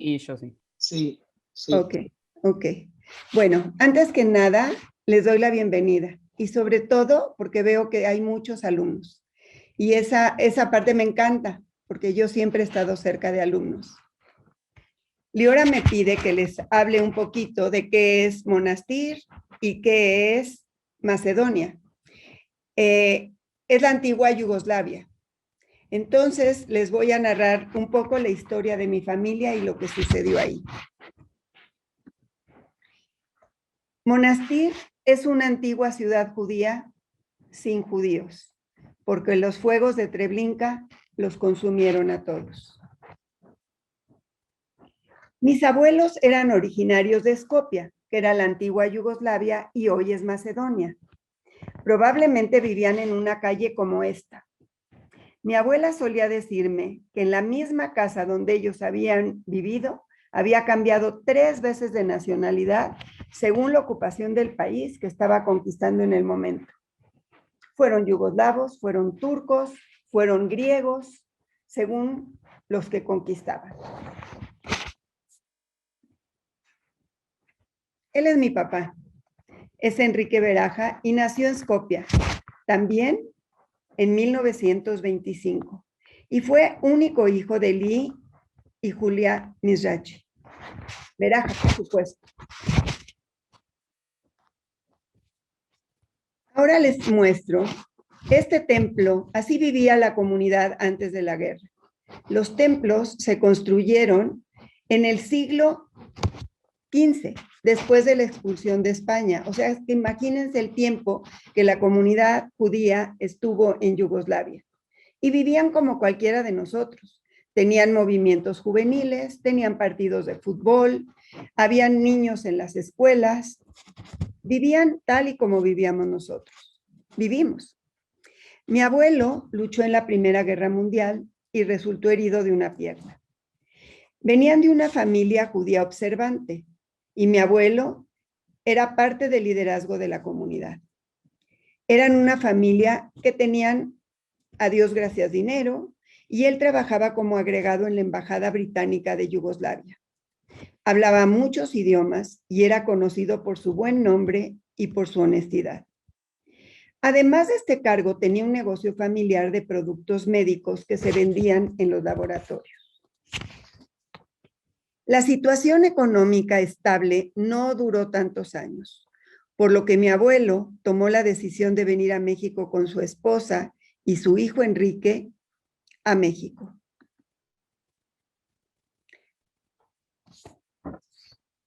Y yo sí. Sí, sí. Ok, ok. Bueno, antes que nada, les doy la bienvenida y sobre todo porque veo que hay muchos alumnos. Y esa parte me encanta porque yo siempre he estado cerca de alumnos. Liora me pide que les hable un poquito de qué es Monastir y qué es Macedonia. Es la antigua Yugoslavia. Entonces, les voy a narrar un poco la historia de mi familia y lo que sucedió ahí. Monastir es una antigua ciudad judía sin judíos, porque los fuegos de Treblinka los consumieron a todos. Mis abuelos eran originarios de Skopje, que era la antigua Yugoslavia y hoy es Macedonia. Probablemente vivían en una calle como esta. Mi abuela solía decirme que en la misma casa donde ellos habían vivido, había cambiado 3 veces de nacionalidad según la ocupación del país que estaba conquistando en el momento. Fueron yugoslavos, fueron turcos, fueron griegos, según los que conquistaban. Él es mi papá, es Enrique Beraja y nació en Skopje, también en 1925, y fue único hijo de Lee y Julia Mizrachi. Beraja, por supuesto. Ahora les muestro este templo. Así vivía la comunidad antes de la guerra. Los templos se construyeron en el siglo XV, después de la expulsión de España. O sea, imagínense el tiempo que la comunidad judía estuvo en Yugoslavia. Y vivían como cualquiera de nosotros. Tenían movimientos juveniles, tenían partidos de fútbol, habían niños en las escuelas, vivían tal y como vivíamos nosotros. Vivimos. Mi abuelo luchó en la Primera Guerra Mundial y resultó herido de una pierna. Venían de una familia judía observante y mi abuelo era parte del liderazgo de la comunidad. Eran una familia que tenían, a Dios gracias, dinero, y él trabajaba como agregado en la Embajada Británica de Yugoslavia. Hablaba muchos idiomas y era conocido por su buen nombre y por su honestidad. Además de este cargo, tenía un negocio familiar de productos médicos que se vendían en los laboratorios. La situación económica estable no duró tantos años, por lo que mi abuelo tomó la decisión de venir a México con su esposa y su hijo Enrique a México.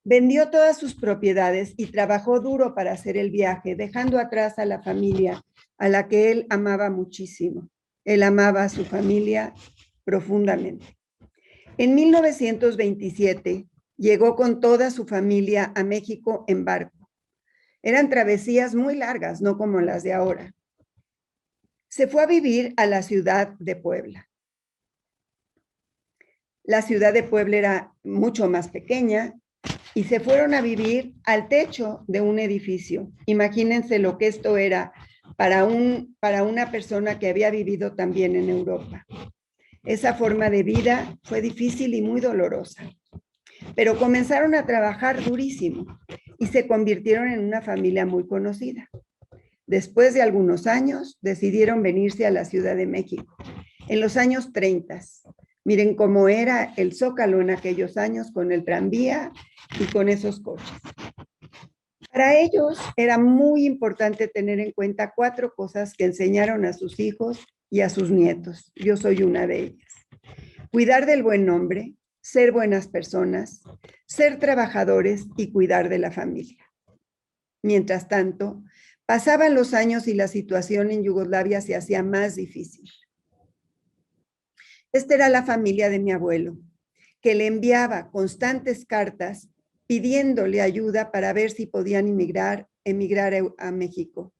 Vendió todas sus propiedades y trabajó duro para hacer el viaje, dejando atrás a la familia a la que él amaba muchísimo. Él amaba a su familia profundamente. En 1927 llegó con toda su familia a México en barco. Eran travesías muy largas, no como las de ahora. Se fue a vivir a la ciudad de Puebla. La ciudad de Puebla era mucho más pequeña y se fueron a vivir al techo de un edificio. Imagínense lo que esto era para una persona que había vivido también en Europa. Esa forma de vida fue difícil y muy dolorosa, pero comenzaron a trabajar durísimo y se convirtieron en una familia muy conocida. Después de algunos años, decidieron venirse a la Ciudad de México, en los años 30. Miren cómo era el Zócalo en aquellos años con el tranvía y con esos coches. Para ellos era muy importante tener en cuenta 4 cosas que enseñaron a sus hijos y a sus nietos. Yo soy una de ellas. Cuidar del buen nombre, ser buenas personas, ser trabajadores y cuidar de la familia. Mientras tanto, pasaban los años y la situación en Yugoslavia se hacía más difícil. Esta era la familia de mi abuelo, que le enviaba constantes cartas pidiéndole ayuda para ver si podían emigrar a México.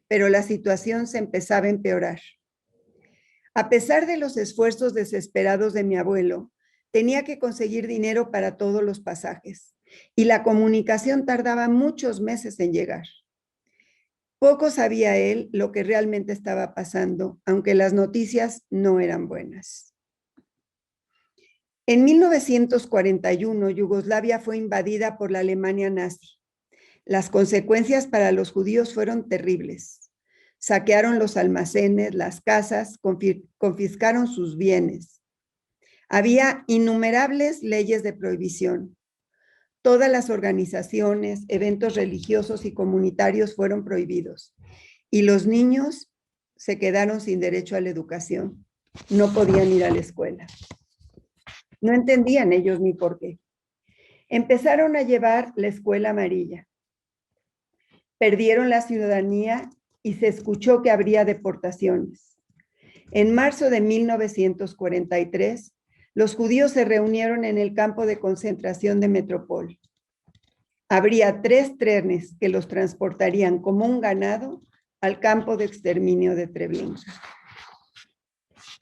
Pero la situación se empezaba a empeorar. A pesar de los esfuerzos desesperados de mi abuelo, tenía que conseguir dinero para todos los pasajes y la comunicación tardaba muchos meses en llegar. Poco sabía él lo que realmente estaba pasando, aunque las noticias no eran buenas. En 1941, Yugoslavia fue invadida por la Alemania nazi. Las consecuencias para los judíos fueron terribles. Saquearon los almacenes, las casas, confiscaron sus bienes. Había innumerables leyes de prohibición. Todas las organizaciones, eventos religiosos y comunitarios fueron prohibidos. Y los niños se quedaron sin derecho a la educación. No podían ir a la escuela. No entendían ellos ni por qué. Empezaron a llevar la escuela amarilla. Perdieron la ciudadanía y se escuchó que habría deportaciones. En marzo de 1943, los judíos se reunieron en el campo de concentración de Metropol. Habría 3 trenes que los transportarían como un ganado al campo de exterminio de Treblinka.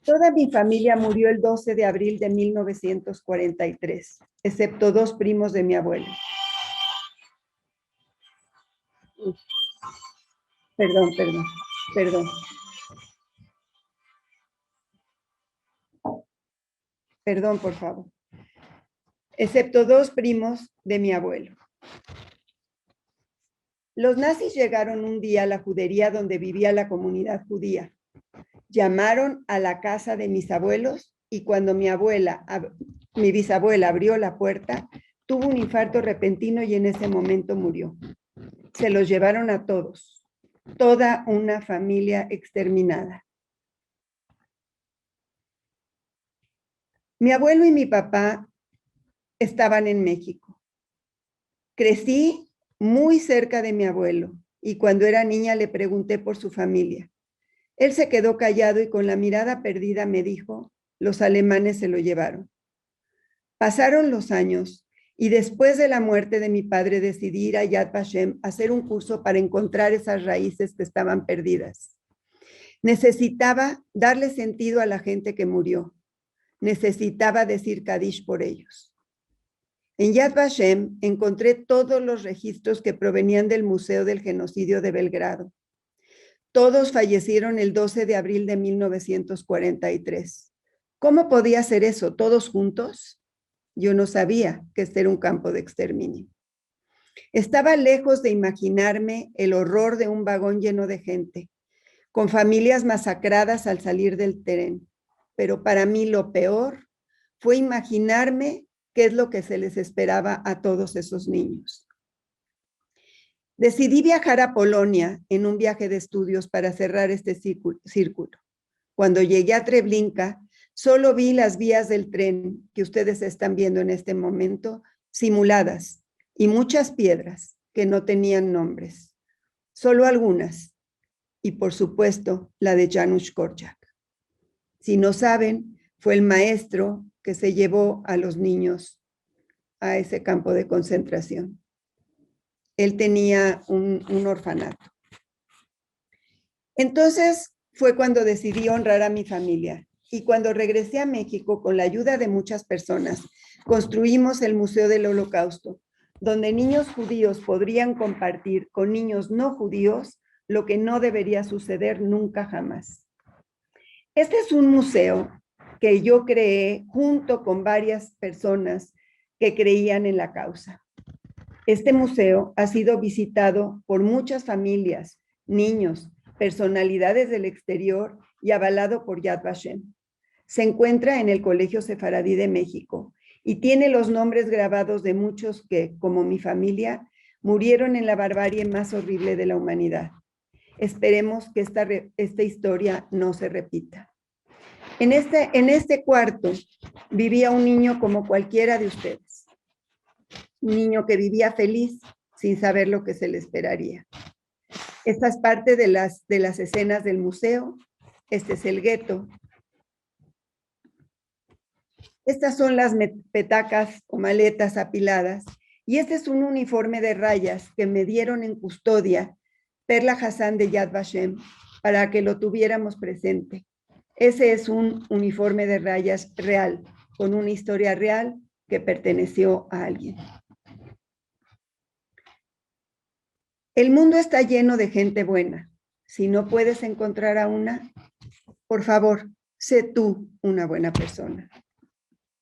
Toda mi familia murió el 12 de abril de 1943, excepto 2 primos de mi abuelo. Perdón. Perdón, por favor. Excepto 2 primos de mi abuelo. Los nazis llegaron un día a la judería donde vivía la comunidad judía. Llamaron a la casa de mis abuelos y cuando mi bisabuela abrió la puerta, tuvo un infarto repentino y en ese momento murió. Se los llevaron a todos, toda una familia exterminada. Mi abuelo y mi papá estaban en México. Crecí muy cerca de mi abuelo y cuando era niña le pregunté por su familia. Él se quedó callado y con la mirada perdida me dijo, los alemanes se lo llevaron. Pasaron los años y después de la muerte de mi padre decidí ir a Yad Vashem a hacer un curso para encontrar esas raíces que estaban perdidas. Necesitaba darle sentido a la gente que murió. Necesitaba decir Kadish por ellos. En Yad Vashem encontré todos los registros que provenían del Museo del Genocidio de Belgrado. Todos fallecieron el 12 de abril de 1943. ¿Cómo podía ser eso? ¿Todos juntos? Yo no sabía que este era un campo de exterminio. Estaba lejos de imaginarme el horror de un vagón lleno de gente, con familias masacradas al salir del tren. Pero para mí lo peor fue imaginarme qué es lo que se les esperaba a todos esos niños. Decidí viajar a Polonia en un viaje de estudios para cerrar este círculo. Cuando llegué a Treblinka, solo vi las vías del tren que ustedes están viendo en este momento, simuladas, y muchas piedras que no tenían nombres. Solo algunas, y por supuesto la de Janusz Korczak. Si no saben, fue el maestro que se llevó a los niños a ese campo de concentración. Él tenía un orfanato. Entonces fue cuando decidí honrar a mi familia y cuando regresé a México con la ayuda de muchas personas, construimos el Museo del Holocausto, donde niños judíos podrían compartir con niños no judíos lo que no debería suceder nunca jamás. Este es un museo que yo creé junto con varias personas que creían en la causa. Este museo ha sido visitado por muchas familias, niños, personalidades del exterior y avalado por Yad Vashem. Se encuentra en el Colegio Sefaradí de México y tiene los nombres grabados de muchos que, como mi familia, murieron en la barbarie más horrible de la humanidad. Esperemos que esta historia no se repita. En este cuarto vivía un niño como cualquiera de ustedes. Un niño que vivía feliz sin saber lo que se le esperaría. Esta es parte de las escenas del museo. Este es el gueto. Estas son las petacas o maletas apiladas. Y este es un uniforme de rayas que me dieron en custodia Perla Hassan de Yad Vashem para que lo tuviéramos presente. Ese es un uniforme de rayas real, con una historia real que perteneció a alguien. El mundo está lleno de gente buena. Si no puedes encontrar a una, por favor, sé tú una buena persona.